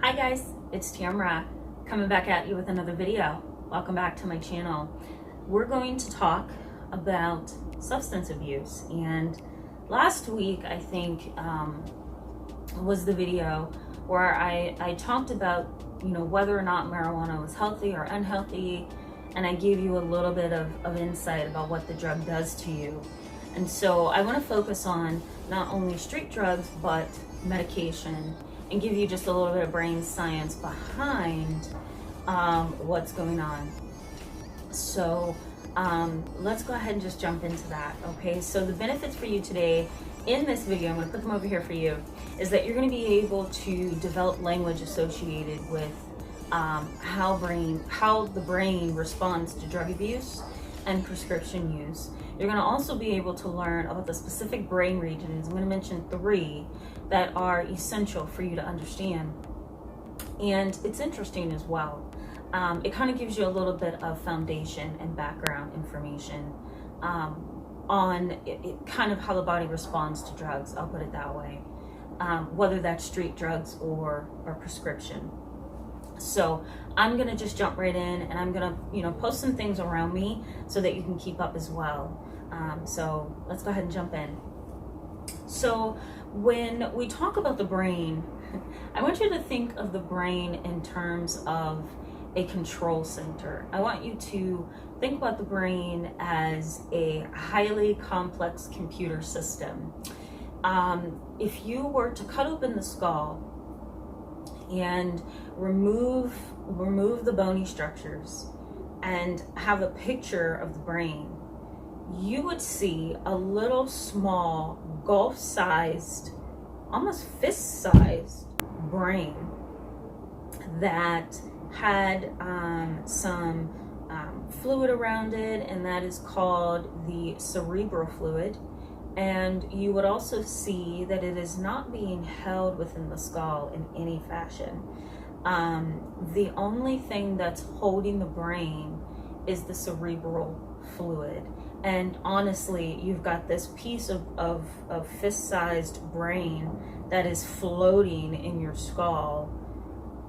Hi guys, it's Tamara coming back at you with another video. Welcome back to my channel. We're going to talk about substance abuse, and last week I think was the video where I talked about whether or not marijuana was healthy or unhealthy, and I gave you a little bit of insight about what the drug does to you. And so I want to focus on not only street drugs but medication, and give you just a little bit of brain science behind what's going on. So let's go ahead and just jump into that, okay? So the benefits for you today in this video, I'm gonna put them over here for you, is that you're gonna be able to develop language associated with how the brain responds to drug abuse and prescription use. You're going to also be able to learn about the specific brain regions. I'm going to mention 3 that are essential for you to understand. And it's interesting as well. It kind of gives you a little bit of foundation and background information on kind of how the body responds to drugs. I'll put it that way, whether that's street drugs or prescription. So I'm gonna just jump right in, and I'm gonna post some things around me so that you can keep up as well. So let's go ahead and jump in. So when we talk about the brain, I want you to think of the brain in terms of a control center. I want you to think about the brain as a highly complex computer system. If you were to cut open the skull and remove the bony structures and have a picture of the brain, you would see a little small golf-sized, almost fist-sized brain that had some fluid around it, and that is called the cerebral fluid. And you would also see that it is not being held within the skull in any fashion. The only thing that's holding the brain is the cerebral fluid. And honestly, you've got this piece of fist-sized brain that is floating in your skull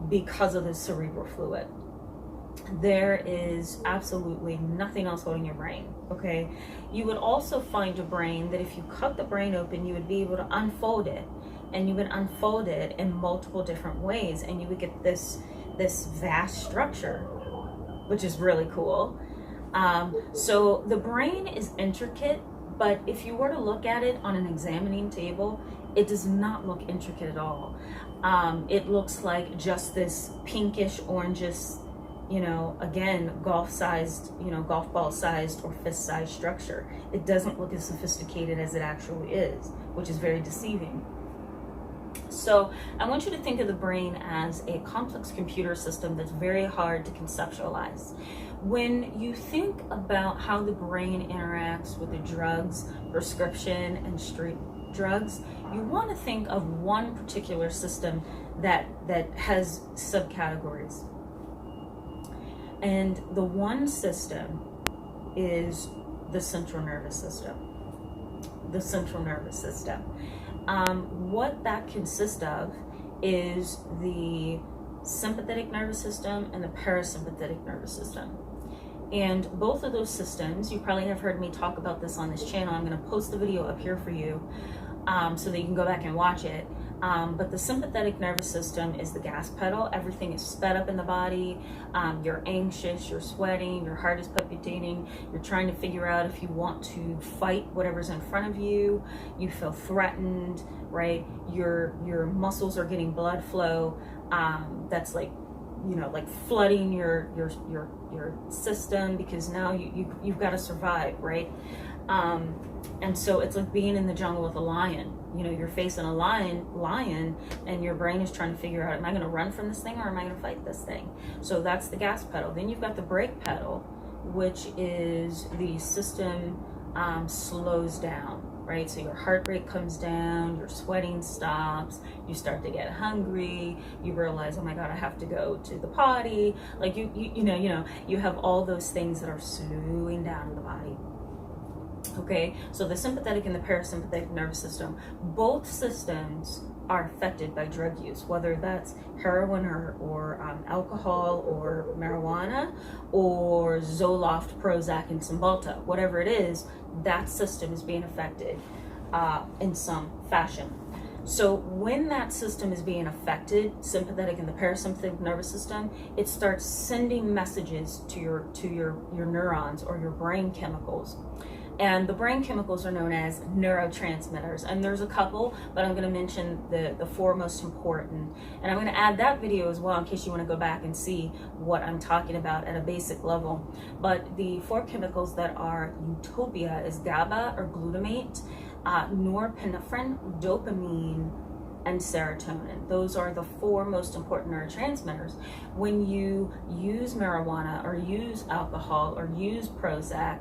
because of the cerebral fluid. There is absolutely nothing else holding your brain, okay? You would also find a brain that if you cut the brain open, you would be able to unfold it, and you would unfold it in multiple different ways, and you would get this vast structure, which is really cool. So the brain is intricate, but if you were to look at it on an examining table, it does not look intricate at all. It looks like just this pinkish, orangish, again, golf ball sized or fist sized structure. It doesn't look as sophisticated as it actually is, which is very deceiving. So I want you to think of the brain as a complex computer system that's very hard to conceptualize. When you think about how the brain interacts with the drugs, prescription, and street drugs, you want to think of one particular system that has subcategories. And the one system is the central nervous system. The central nervous system. What that consists of is the sympathetic nervous system and the parasympathetic nervous system. And both of those systems, you probably have heard me talk about this on this channel. I'm going to post the video up here for you so that you can go back and watch it. But the sympathetic nervous system is the gas pedal. Everything is sped up in the body. You're anxious, you're sweating, your heart is palpitating. You're trying to figure out if you want to fight whatever's in front of you. You feel threatened, right? Your muscles are getting blood flow. That's like flooding your system, because now you've got to survive, right? And so it's like being in the jungle with a lion. You're facing a lion, and your brain is trying to figure out, am I going to run from this thing or am I going to fight this thing? So that's the gas pedal. Then you've got the brake pedal, which is the system slows down, right? So your heart rate comes down, your sweating stops, you start to get hungry, you realize, oh my God, I have to go to the potty. Like you have all those things that are slowing down in the body. Okay, so the sympathetic and the parasympathetic nervous system, both systems are affected by drug use, whether that's heroin or alcohol or marijuana or Zoloft, Prozac, and Cymbalta, whatever it is, that system is being affected in some fashion. So when that system is being affected, sympathetic and the parasympathetic nervous system, it starts sending messages to your neurons or your brain chemicals. And the brain chemicals are known as neurotransmitters. And there's a couple, but I'm going to mention the four most important. And I'm going to add that video as well in case you want to go back and see what I'm talking about at a basic level. But the four chemicals that are utopia is GABA or glutamate, norepinephrine, dopamine, and serotonin. Those are the four most important neurotransmitters. When you use marijuana or use alcohol or use Prozac,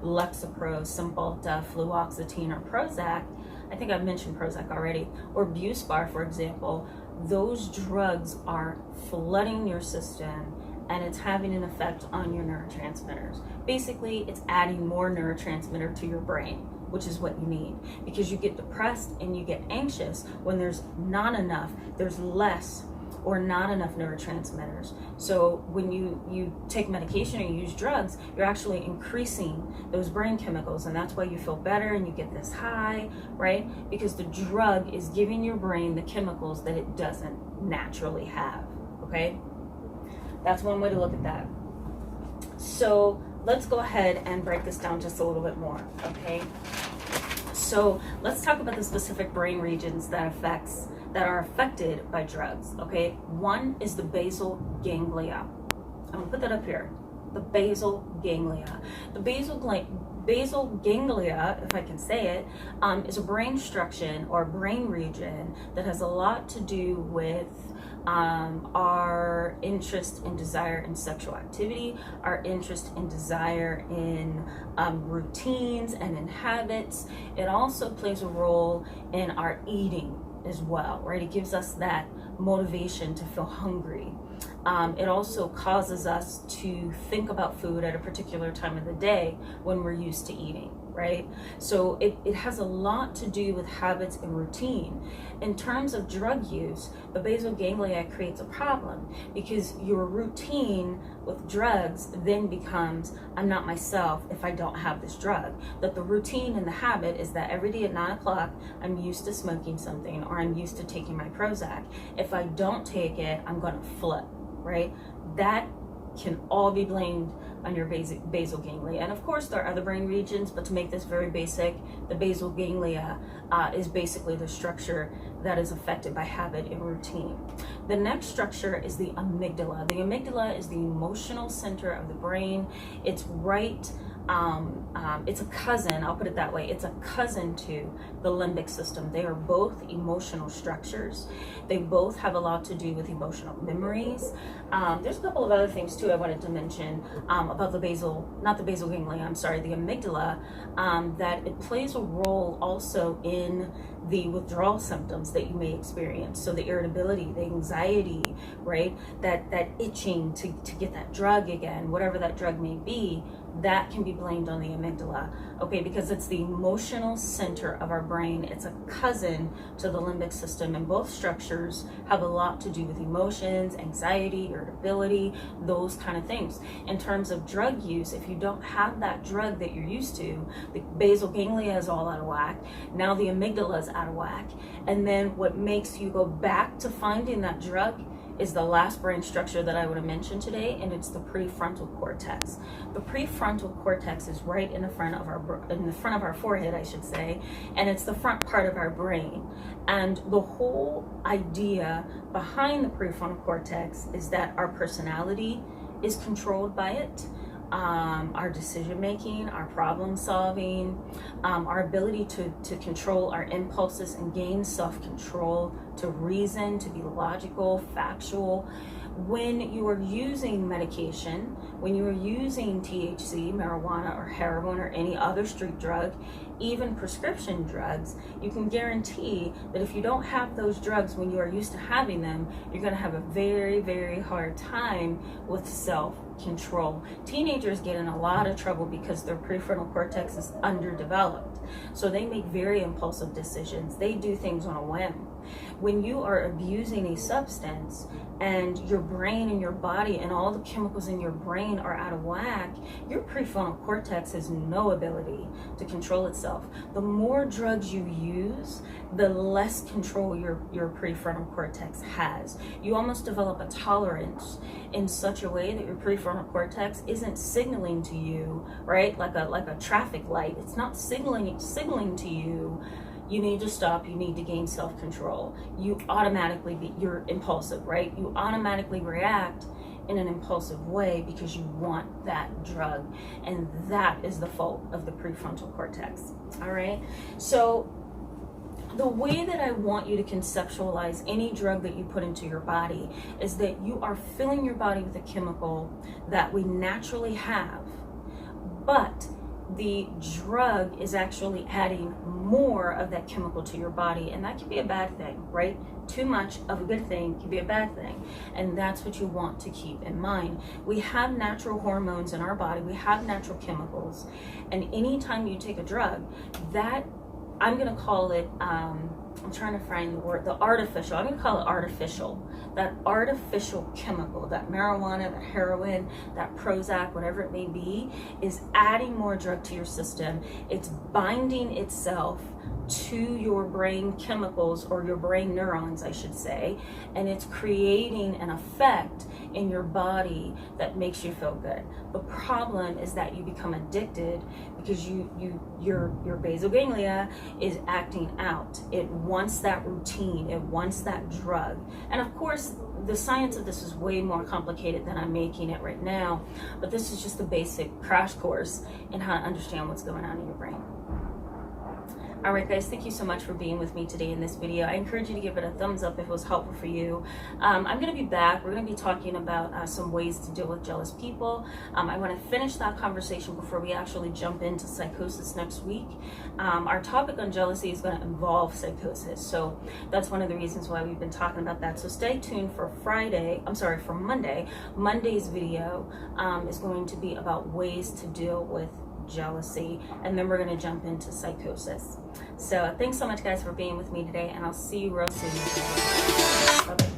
Lexapro, Cymbalta, fluoxetine, or Prozac, I think I've mentioned Prozac already, or Buspar, for example, those drugs are flooding your system and it's having an effect on your neurotransmitters. Basically, it's adding more neurotransmitter to your brain, which is what you need, because you get depressed and you get anxious when there's not enough, there's less or not enough neurotransmitters. So when you take medication or you use drugs, you're actually increasing those brain chemicals, and that's why you feel better and you get this high, right? Because the drug is giving your brain the chemicals that it doesn't naturally have, okay? That's one way to look at that. So let's go ahead and break this down just a little bit more, okay? So let's talk about the specific brain regions that are affected by drugs, okay? One is the basal ganglia. I'm gonna put that up here. The basal ganglia. The basal ganglia, if I can say it, is a brain structure or brain region that has a lot to do with our interest and desire in sexual activity, our interest and desire in routines and in habits. It also plays a role in our eating as well, right? It gives us that motivation to feel hungry. It also causes us to think about food at a particular time of the day when we're used to eating, right? So it has a lot to do with habits and routine. In terms of drug use, the basal ganglia creates a problem because your routine with drugs then becomes, I'm not myself if I don't have this drug. That the routine and the habit is that every day at 9 o'clock, I'm used to smoking something or I'm used to taking my Prozac. If I don't take it, I'm gonna flip, right? That can all be blamed on your basal ganglia. And of course there are other brain regions, but to make this very basic, the basal ganglia is basically the structure that is affected by habit and routine. The next structure is the amygdala. The amygdala is the emotional center of the brain. It's right, it's a cousin, I'll put it that way, it's a cousin to the limbic system. They are both emotional structures. They both have a lot to do with emotional memories. There's a couple of other things too I wanted to mention about the not the basal ganglia, I'm sorry, the amygdala, that it plays a role also in the withdrawal symptoms that you may experience. So the irritability, the anxiety, right? That itching to get that drug again, whatever that drug may be, that can be blamed on the amygdala, okay? Because it's the emotional center of our brain. It's a cousin to the limbic system, and both structures have a lot to do with emotions, anxiety, irritability, those kind of things. In terms of drug use, if you don't have that drug that you're used to, the basal ganglia is all out of whack. Now the amygdala is out of whack. And then what makes you go back to finding that drug is the last brain structure that I would have mentioned today, and it's the prefrontal cortex. The prefrontal cortex is right in the front of our forehead, I should say, and it's the front part of our brain. And the whole idea behind the prefrontal cortex is that our personality is controlled by it. Our decision making, our problem solving, our ability to control our impulses and gain self-control to reason, to be logical, factual. When you are using medication, when you are using THC, marijuana, or heroin, or any other street drug, even prescription drugs, you can guarantee that if you don't have those drugs when you are used to having them, you're going to have a very, very hard time with self-control. Teenagers get in a lot of trouble because their prefrontal cortex is underdeveloped. So they make very impulsive decisions. They do things on a whim. When you are abusing a substance and your brain and your body and all the chemicals in your brain are out of whack, your prefrontal cortex has no ability to control itself. The more drugs you use, the less control your prefrontal cortex has. You almost develop a tolerance in such a way that your prefrontal cortex isn't signaling to you, right? Like a traffic light. It's not signaling to you, you need to stop, you need to gain self-control. You automatically, you're impulsive, right? You automatically react in an impulsive way because you want that drug. And that is the fault of the prefrontal cortex, all right? So the way that I want you to conceptualize any drug that you put into your body is that you are filling your body with a chemical that we naturally have, but the drug is actually adding more of that chemical to your body, and that can be a bad thing, right? Too much of a good thing can be a bad thing, and that's what you want to keep in mind. We have natural hormones in our body, we have natural chemicals, and anytime you take a drug, that, I'm going to call it, I'm trying to find the word, the artificial, I'm going to call it artificial. That artificial chemical, that marijuana, that heroin, that Prozac, whatever it may be, is adding more drug to your system. It's binding itself to your brain chemicals, or your brain neurons, I should say, and it's creating an effect in your body that makes you feel good. The problem is that you become addicted because your basal ganglia is acting out. It wants that routine, it wants that drug. And of course, the science of this is way more complicated than I'm making it right now, but this is just a basic crash course in how to understand what's going on in your brain. All right, guys, thank you so much for being with me today in this video. I encourage you to give it a thumbs up if it was helpful for you. I'm going to be back. We're going to be talking about some ways to deal with jealous people. I want to finish that conversation before we actually jump into psychosis next week. Our topic on jealousy is going to involve psychosis, so that's one of the reasons why we've been talking about that. So stay tuned for Monday. Monday's video is going to be about ways to deal with jealousy, and then we're going to jump into psychosis. So thanks so much, guys, for being with me today, and I'll see you real soon. Bye-bye.